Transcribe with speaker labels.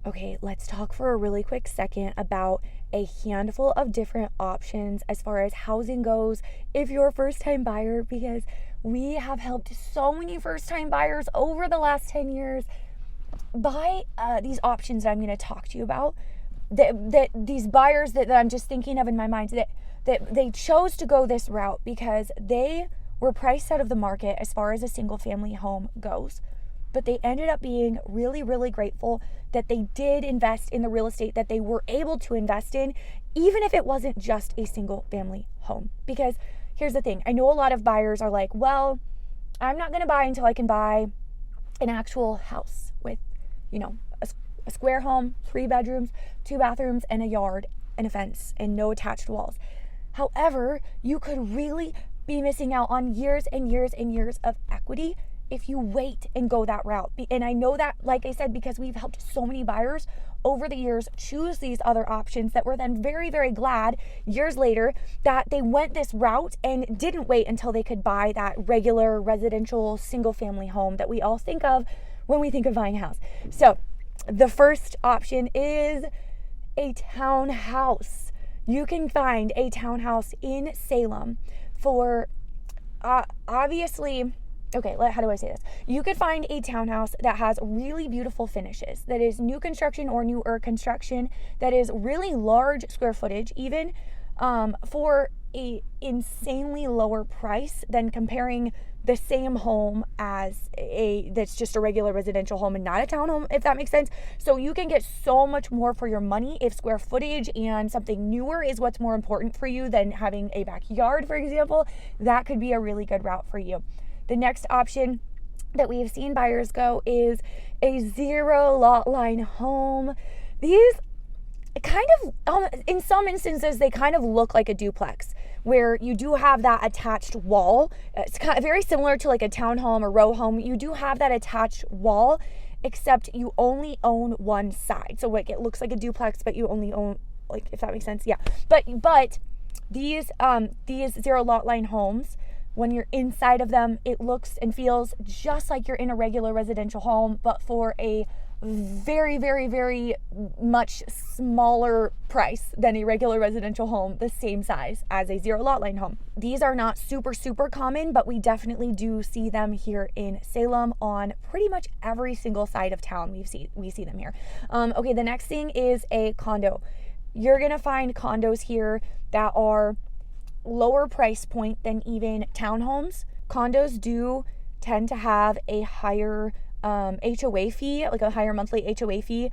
Speaker 1: Okay, let's talk for a really quick second about a handful of different options as far as housing goes if you're a first-time buyer, because we have helped so many first-time buyers over the last 10 years buy these options that I'm going to talk to you about. That these buyers that I'm just thinking of in my mind, that they chose to go this route because they were priced out of the market as far as a single family home goes. But they ended up being really, really grateful that they did invest in the real estate that they were able to invest in, even if it wasn't just a single family home. Because here's the thing, I know a lot of buyers are like, well, I'm not going to buy until I can buy an actual house with, a square home, 3 bedrooms, 2 bathrooms, and a yard and a fence and no attached walls. However, you could really be missing out on years and years and years of equity if you wait and go that route. And I know that, like I said, because we've helped so many buyers over the years choose these other options that were then very, very glad years later that they went this route and didn't wait until they could buy that regular residential single family home that we all think of when we think of buying a house. So the first option is a townhouse. You can find a townhouse in Salem for obviously, okay, how do I say this? You could find a townhouse that has really beautiful finishes, that is new construction or newer construction, that is really large square footage, even for a insanely lower price than comparing the same home as that's just a regular residential home and not a townhome, if that makes sense. So you can get so much more for your money if square footage and something newer is what's more important for you than having a backyard, for example. That could be a really good route for you. The next option that we have seen buyers go is a 0 lot line home. These kind of, in some instances, they kind of look like a duplex where you do have that attached wall. It's kind of very similar to like a townhome or row home. You do have that attached wall, except you only own one side. So like it looks like a duplex, but you only own, like, if that makes sense. Yeah. But these 0 lot line homes, when you're inside of them, it looks and feels just like you're in a regular residential home, but for a very, very, very much smaller price than a regular residential home, the same size as a 0 lot line home. These are not super, super common, but we definitely do see them here in Salem on pretty much every single side of town. We see them here. Okay, the next thing is a condo. You're gonna find condos here that are lower price point than even townhomes. Condos do tend to have a higher HOA fee, like a higher monthly HOA fee